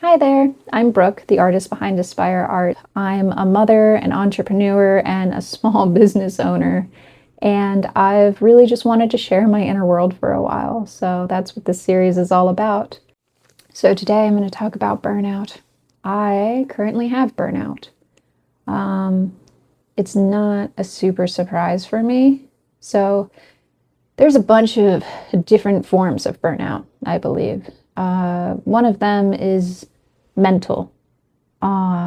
Hi there, I'm Brooke, the artist behind Aspire Art. I'm a mother, an entrepreneur, and a small business owner. And I've really just wanted to share my inner world for a while. So that's what this series is all about. So today I'm going to talk about burnout. I currently have burnout. It's not a super surprise for me. So there's a bunch of different forms of burnout, I believe. One of them is mental.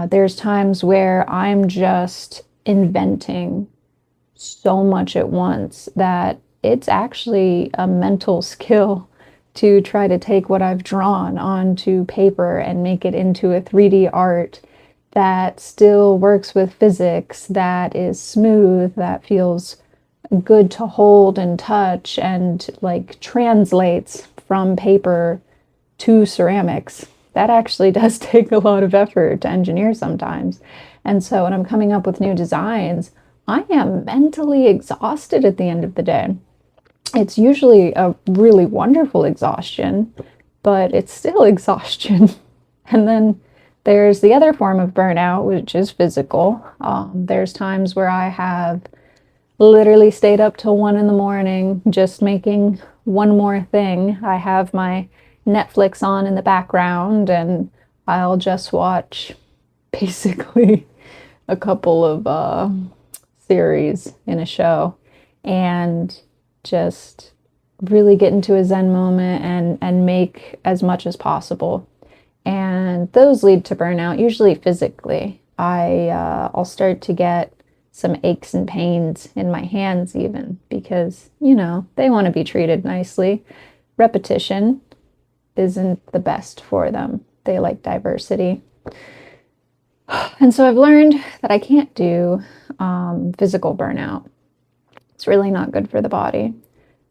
There's times where I'm just inventing so much at once that it's actually a mental skill to try to take what I've drawn onto paper and make it into a 3D art that still works with physics, that is smooth, that feels good to hold and touch, and like translates from paper to ceramics. That actually does take a lot of effort to engineer sometimes. And so when I'm coming up with new designs, I am mentally exhausted at the end of the day. It's usually a really wonderful exhaustion, but it's still exhaustion. And then there's the other form of burnout, which is physical. There's times where I have literally stayed up till 1 in the morning just making one more thing. I have my Netflix on in the background and I'll just watch basically a couple of series in a show and just really get into a Zen moment and make as much as possible. And those lead to burnout, usually physically. I'll start to get some aches and pains in my hands even because, they want to be treated nicely. Repetition isn't the best for them. They like diversity. And so I've learned that I can't do physical burnout. It's really not good for the body.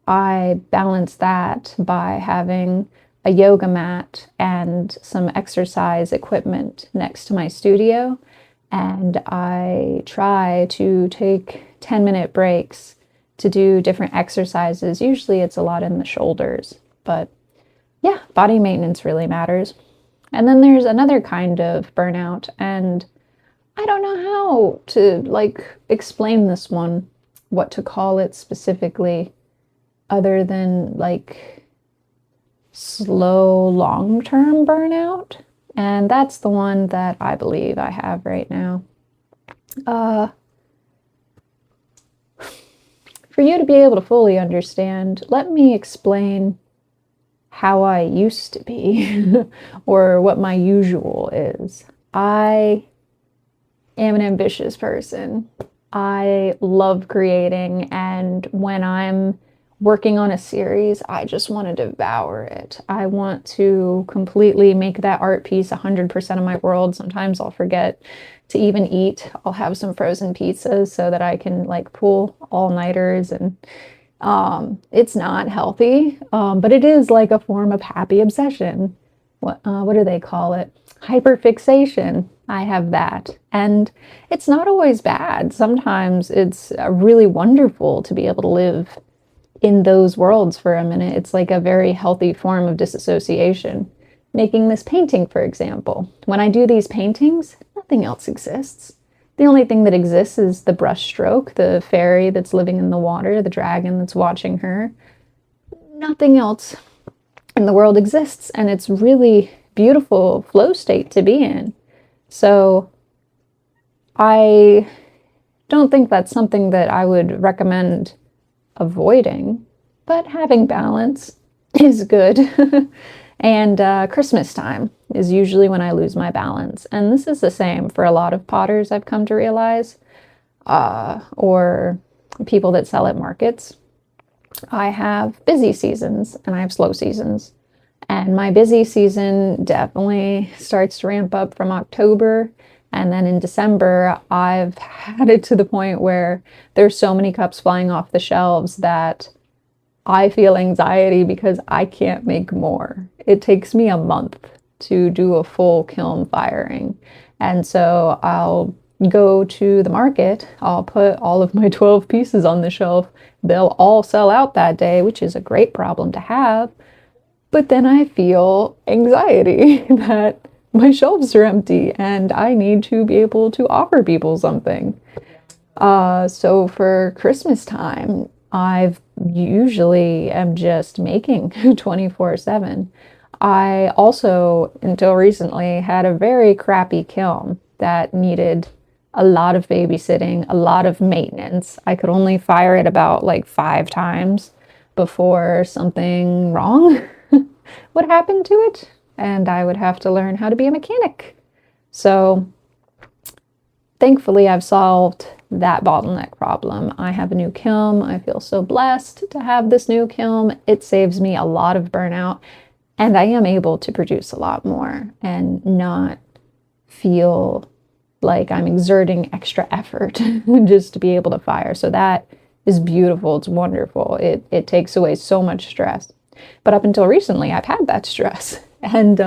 I balance that by having a yoga mat and some exercise equipment next to my studio. And I try to take 10-minute breaks to do different exercises. Usually it's a lot in the shoulders, but yeah, body maintenance really matters. And then there's another kind of burnout, and I don't know how to explain this one, what to call it specifically, other than slow long-term burnout. And that's the one that I believe I have right now. For you to be able to fully understand, let me explain how I used to be or what my usual is. I am an ambitious person. I love creating, and when I'm working on a series, I just want to devour it. I want to completely make that art piece 100% of my world. Sometimes I'll forget to even eat. I'll have some frozen pizzas so that I can pull all-nighters, and it's not healthy, but it is like a form of happy obsession. What do they call it? Hyperfixation. I have that. And it's not always bad. Sometimes it's really wonderful to be able to live in those worlds for a minute. It's like a very healthy form of disassociation. Making this painting, for example. When I do these paintings, nothing else exists. The only thing that exists is the brush stroke, the fairy that's living in the water, the dragon that's watching her. Nothing else in the world exists, and it's really beautiful flow state to be in. So I don't think that's something that I would recommend avoiding, but having balance is good. And Christmas time is usually when I lose my balance. And this is the same for a lot of potters, I've come to realize, or people that sell at markets. I have busy seasons and I have slow seasons. And my busy season definitely starts to ramp up from October. And then in December, I've had it to the point where there's so many cups flying off the shelves that I feel anxiety because I can't make more. It takes me a month to do a full kiln firing. And so I'll go to the market, I'll put all of my 12 pieces on the shelf. They'll all sell out that day, which is a great problem to have. But then I feel anxiety that my shelves are empty and I need to be able to offer people something. So for Christmas time, I've usually am just making 24/7. I also, until recently, had a very crappy kiln that needed a lot of babysitting, a lot of maintenance. I could only fire it about like 5 times before something wrong would happen to it, and I would have to learn how to be a mechanic. So thankfully, I've solved that bottleneck problem. I have a new kiln. I feel so blessed to have this new kiln. It saves me a lot of burnout, and I am able to produce a lot more and not feel like I'm exerting extra effort just to be able to fire. So that is beautiful. It's wonderful. It takes away so much stress. But up until recently, I've had that stress. And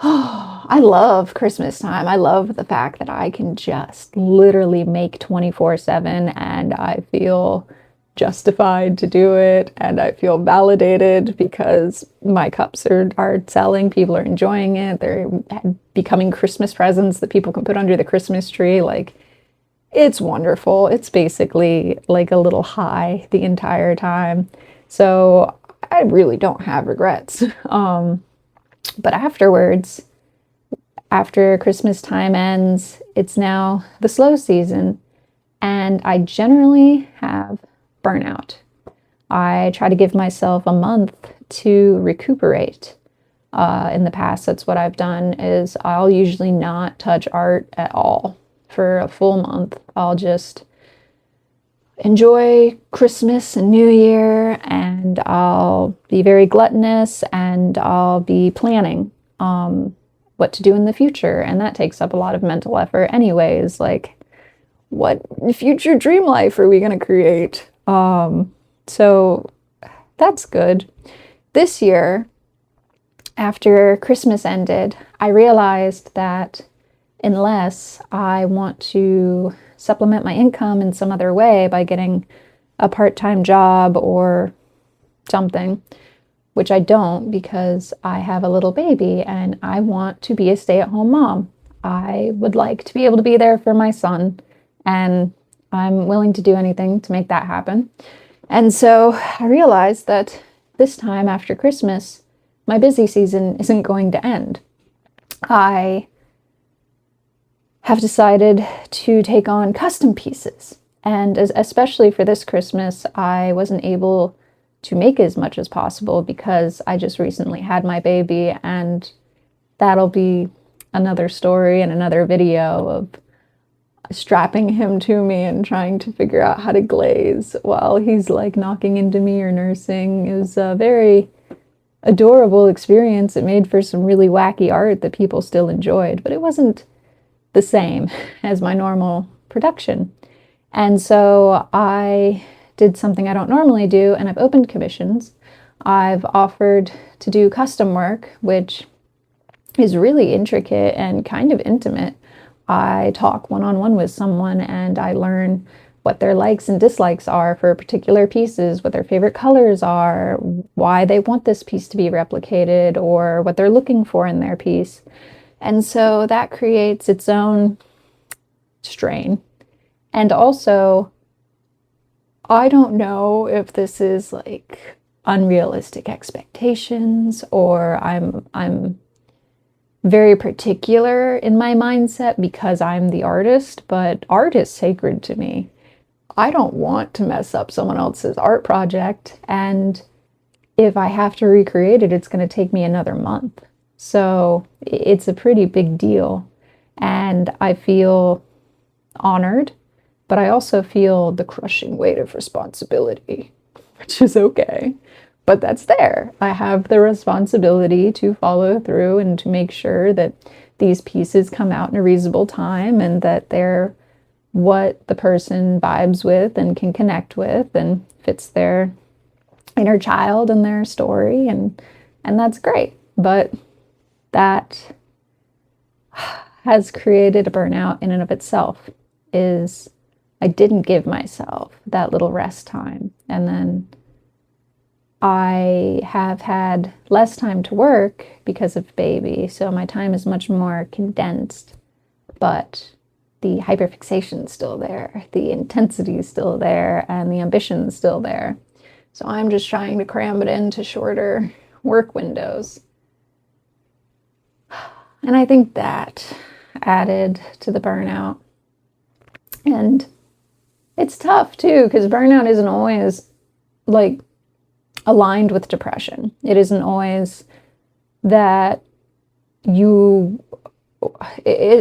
I love Christmas time. I love the fact that I can just literally make 24/7 and I feel justified to do it, and I feel validated because my cups are selling, people are enjoying it, they're becoming Christmas presents that people can put under the Christmas tree. Like, it's wonderful. It's basically like a little high the entire time. So I really don't have regrets. But afterwards, after Christmas time ends, it's now the slow season, and I generally have burnout. I try to give myself a month to recuperate. In the past, that's what I've done, is I'll usually not touch art at all for a full month. I'll just enjoy Christmas and New Year, and I'll be very gluttonous, and I'll be planning what to do in the future. And that takes up a lot of mental effort anyways. Like, what future dream life are we going to create? So that's good. This year, after Christmas ended, I realized that unless I want to supplement my income in some other way by getting a part-time job or something, which I don't because I have a little baby and I want to be a stay-at-home mom. I would like to be able to be there for my son, and I'm willing to do anything to make that happen. And so I realized that this time after Christmas, my busy season isn't going to end. I have decided to take on custom pieces. And especially for this Christmas, I wasn't able to make as much as possible because I just recently had my baby, and that'll be another story and another video of strapping him to me and trying to figure out how to glaze while he's like knocking into me or nursing. It was a very adorable experience. It made for some really wacky art that people still enjoyed, but it wasn't the same as my normal production. And so I did something I don't normally do, and I've opened commissions. I've offered to do custom work, which is really intricate and kind of intimate. I talk one-on-one with someone and I learn what their likes and dislikes are for particular pieces, what their favorite colors are, why they want this piece to be replicated, or what they're looking for in their piece. And so that creates its own strain. And also, I don't know if this is like unrealistic expectations, or I'm very particular in my mindset because I'm the artist, but art is sacred to me. I don't want to mess up someone else's art project, and if I have to recreate it, it's going to take me another month. So it's a pretty big deal, and I feel honored, but I also feel the crushing weight of responsibility, which is okay. But that's there. I have the responsibility to follow through and to make sure that these pieces come out in a reasonable time and that they're what the person vibes with and can connect with and fits their inner child and their story, and that's great. But that has created a burnout in and of itself, is I didn't give myself that little rest time. And then I have had less time to work because of baby, so my time is much more condensed, but the hyperfixation is still there, the intensity is still there, and the ambition is still there. So I'm just trying to cram it into shorter work windows. And I think that added to the burnout. And it's tough too, because burnout isn't always like aligned with depression. It isn't always that it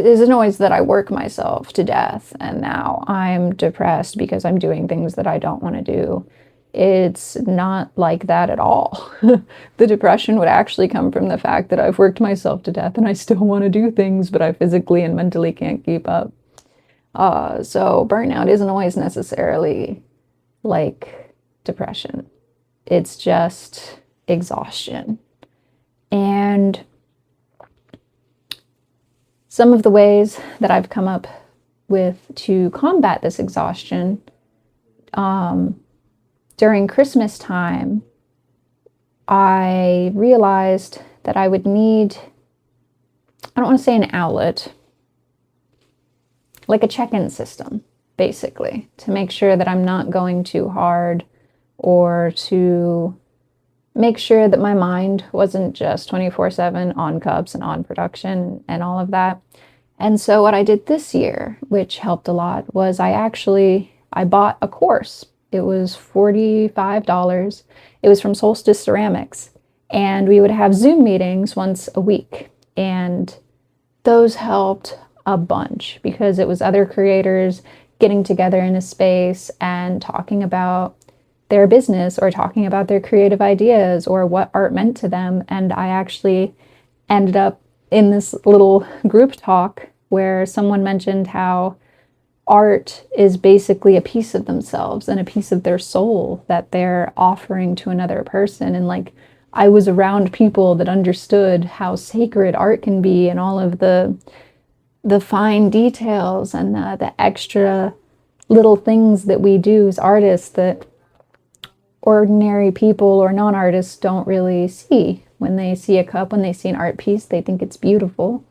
isn't always that I work myself to death and now I'm depressed because I'm doing things that I don't want to do. It's not like that at all. The depression would actually come from the fact that I've worked myself to death and I still want to do things, but I physically and mentally can't keep up. So burnout isn't always necessarily like depression. It's just exhaustion. And some of the ways that I've come up with to combat this exhaustion, during Christmas time, I realized that I would need, I don't want to say an outlet, like a check-in system, basically, to make sure that I'm not going too hard, or to make sure that my mind wasn't just 24/7 on cups and on production and all of that. And so what I did this year, which helped a lot, was I bought a course. It was $45. It was from Solstice Ceramics. And we would have Zoom meetings once a week. And those helped a bunch because it was other creators getting together in a space and talking about their business or talking about their creative ideas or what art meant to them. And I actually ended up in this little group talk where someone mentioned how art is basically a piece of themselves and a piece of their soul that they're offering to another person. And like, I was around people that understood how sacred art can be and all of the fine details and the extra little things that we do as artists that ordinary people or non-artists don't really see. When they see a cup, when they see an art piece, they think it's beautiful.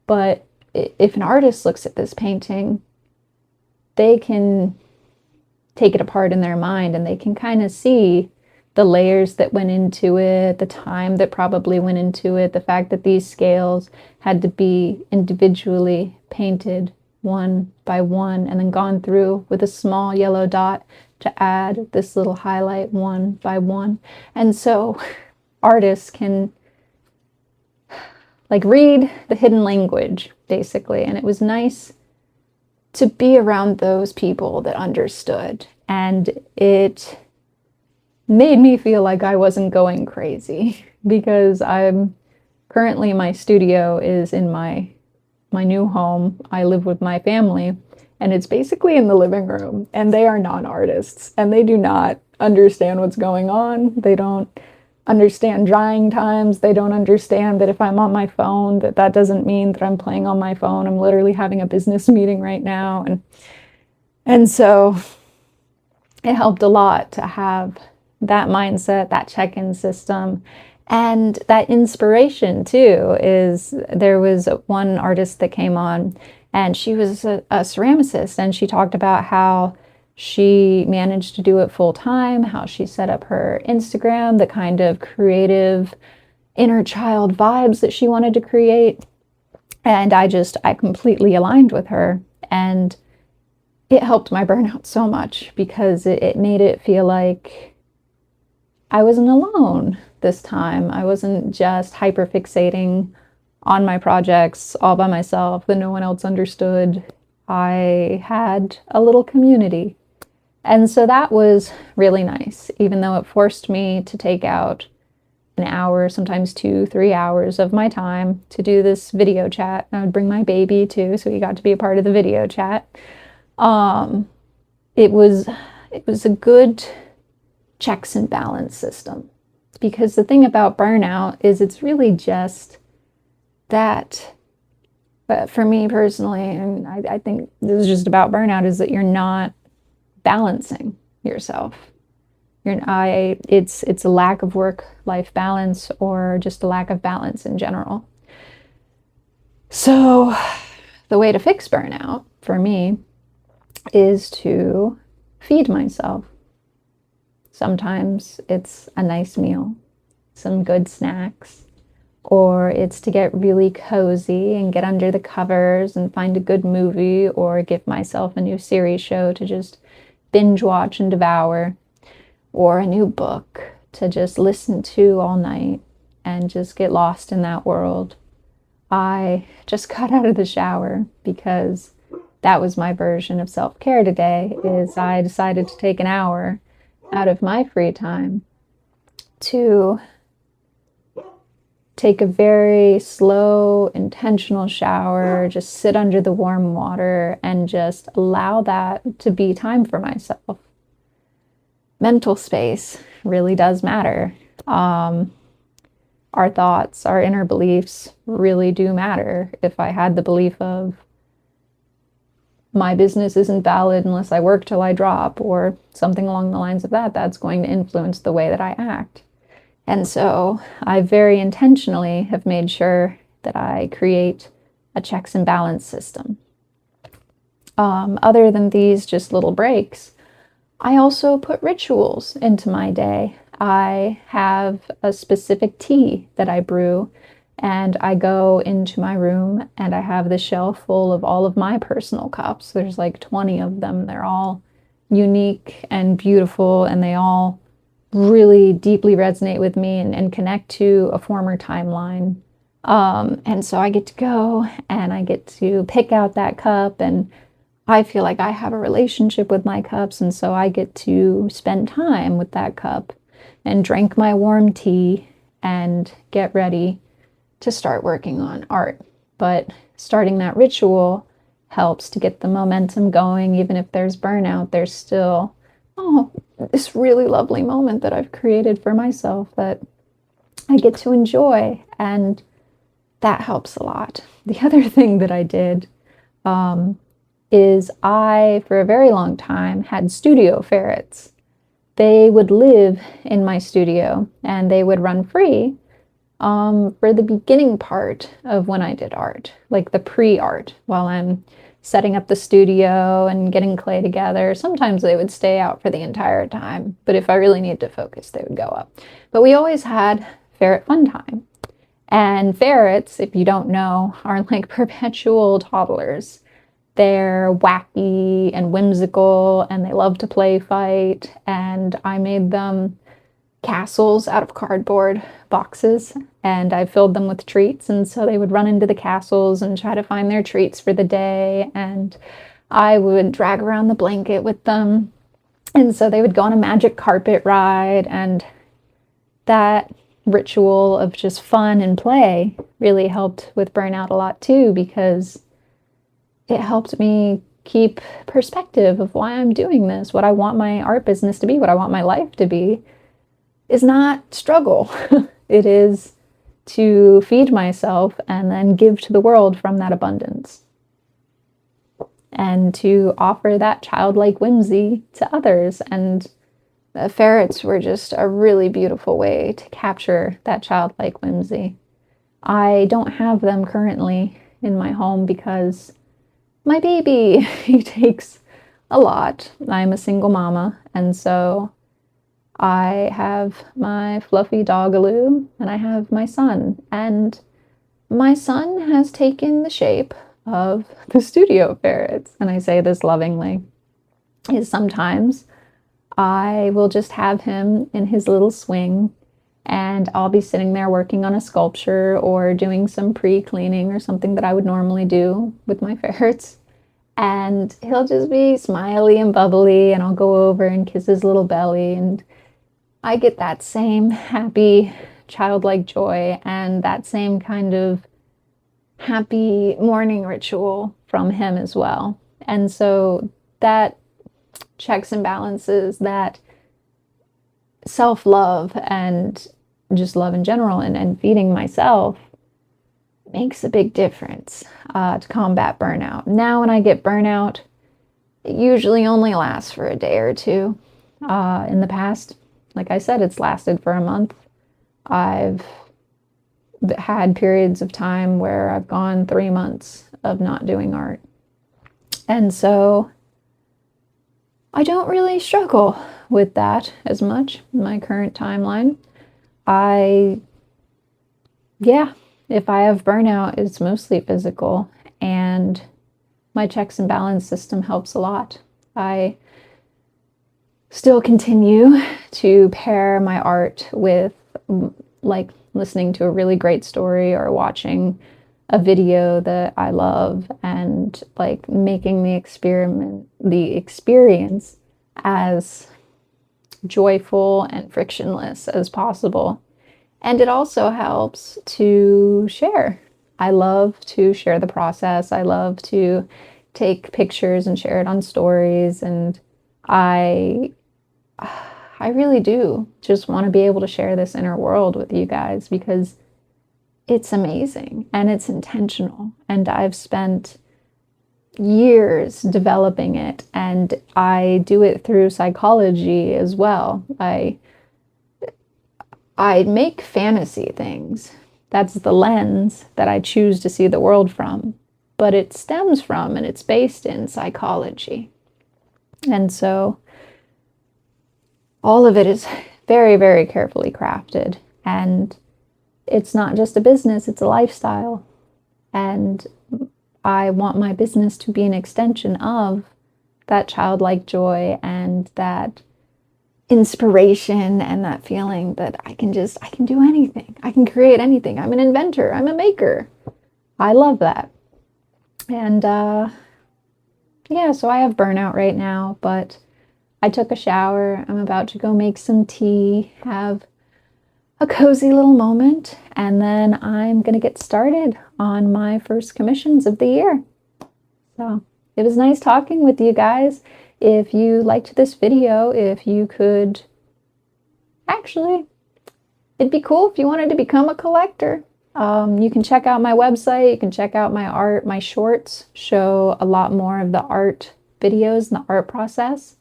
But if an artist looks at this painting, they can take it apart in their mind and they can kind of see the layers that went into it, the time that probably went into it, the fact that these scales had to be individually painted one by one and then gone through with a small yellow dot to add this little highlight one by one. And so artists can like read the hidden language, basically. And it was nice to be around those people that understood. And it made me feel like I wasn't going crazy because currently my studio is in my new home. I live with my family and it's basically in the living room, and they are non-artists and they do not understand what's going on. They don't understand drying times. They don't understand that if I'm on my phone, that doesn't mean that I'm playing on my phone. I'm literally having a business meeting right now. And so it helped a lot to have that mindset, that check-in system, and that inspiration too. Is there was one artist that came on and she was a ceramicist, and she talked about how she managed to do it full time, how she set up her Instagram, the kind of creative inner child vibes that she wanted to create. And I completely aligned with her. And it helped my burnout so much because it made it feel like I wasn't alone this time. I wasn't just hyperfixating on my projects all by myself that no one else understood. I had a little community. And so that was really nice, even though it forced me to take out an hour, sometimes 2-3 hours of my time to do this video chat. And I would bring my baby too, so he got to be a part of the video chat. It was a good checks and balance system, because the thing about burnout is it's really just that. But for me personally, and I think this is just about burnout, is that you're not balancing yourself. It's a lack of work-life balance or just a lack of balance in general. So the way to fix burnout for me is to feed myself. Sometimes it's a nice meal, some good snacks, or it's to get really cozy and get under the covers and find a good movie or give myself a new series show to just binge watch and devour, or a new book to just listen to all night and just get lost in that world. I just got out of the shower because that was my version of self-care today, is I decided to take an hour out of my free time to take a very slow, intentional shower, just sit under the warm water and just allow that to be time for myself. Mental space really does matter. Our thoughts, our inner beliefs really do matter. If I had the belief of my business isn't valid unless I work till I drop, or something along the lines of that, that's going to influence the way that I act. And so I very intentionally have made sure that I create a checks and balance system. Other than these just little breaks, I also put rituals into my day. I have a specific tea that I brew, and I go into my room and I have the shelf full of all of my personal cups. There's like 20 of them. They're all unique and beautiful, and they all really deeply resonate with me and connect to a former timeline. And so I get to go and I get to pick out that cup, and I feel like I have a relationship with my cups, and so I get to spend time with that cup and drink my warm tea and get ready to start working on art. But starting that ritual helps to get the momentum going. Even if there's burnout, there's still, this really lovely moment that I've created for myself that I get to enjoy, and that helps a lot. The other thing that I did is I, for a very long time, had studio ferrets. They would live in my studio and they would run free for the beginning part of when I did art, like the pre-art, while I'm setting up the studio and getting clay together. Sometimes they would stay out for the entire time, but if I really needed to focus, they would go up. But we always had ferret fun time. And ferrets, if you don't know, are like perpetual toddlers. They're wacky and whimsical, and they love to play fight. And I made them castles out of cardboard boxes, and I filled them with treats. And so they would run into the castles and try to find their treats for the day. And I would drag around the blanket with them. And so they would go on a magic carpet ride. And that ritual of just fun and play really helped with burnout a lot too, because it helped me keep perspective of why I'm doing this. What I want my art business to be, what I want my life to be, is not struggle. It is to feed myself and then give to the world from that abundance, and to offer that childlike whimsy to others. And the ferrets were just a really beautiful way to capture that childlike whimsy. I don't have them currently in my home because my baby, he takes a lot. I'm a single mama, and so I have my fluffy dogaloo and I have my son. And my son has taken the shape of the studio ferrets, and I say this lovingly, is sometimes I will just have him in his little swing, and I'll be sitting there working on a sculpture or doing some pre-cleaning or something that I would normally do with my ferrets. And he'll just be smiley and bubbly, and I'll go over and kiss his little belly, and I get that same happy childlike joy and that same kind of happy morning ritual from him as well. And so that checks and balances, that self-love and just love in general, and feeding myself makes a big difference to combat burnout. Now when I get burnout, it usually only lasts for a day or two. In the past, Like I said, it's lasted for a month. I've had periods of time where I've gone 3 months of not doing art. And so I don't really struggle with that as much in my current timeline. Yeah, if I have burnout, it's mostly physical, and my checks and balance system helps a lot. I still continue to pair my art with like listening to a really great story or watching a video that I love, and like making the experience as joyful and frictionless as possible. And it also helps to share. I love to share the process. I love to take pictures and share it on stories, and I really do just want to be able to share this inner world with you guys, because it's amazing and it's intentional, and I've spent years developing it, and I do it through psychology as well. I make fantasy things. That's the lens that I choose to see the world from, but it stems from and it's based in psychology. And so all of it is very, very carefully crafted, and it's not just a business, it's a lifestyle. And I want my business to be an extension of that childlike joy and that inspiration and that feeling that I can do anything. I can create anything. I'm an inventor. I'm a maker. I love that. And yeah, so I have burnout right now, but I took a shower. I'm about to go make some tea, have a cozy little moment, and then I'm going to get started on my first commissions of the year. So it was nice talking with you guys. If you liked this video, if you could, actually, it'd be cool if you wanted to become a collector. You can check out my website. You can check out my art. My shorts show a lot more of the art videos and the art process.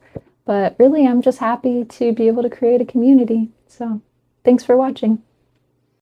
But really, I'm just happy to be able to create a community. So thanks for watching.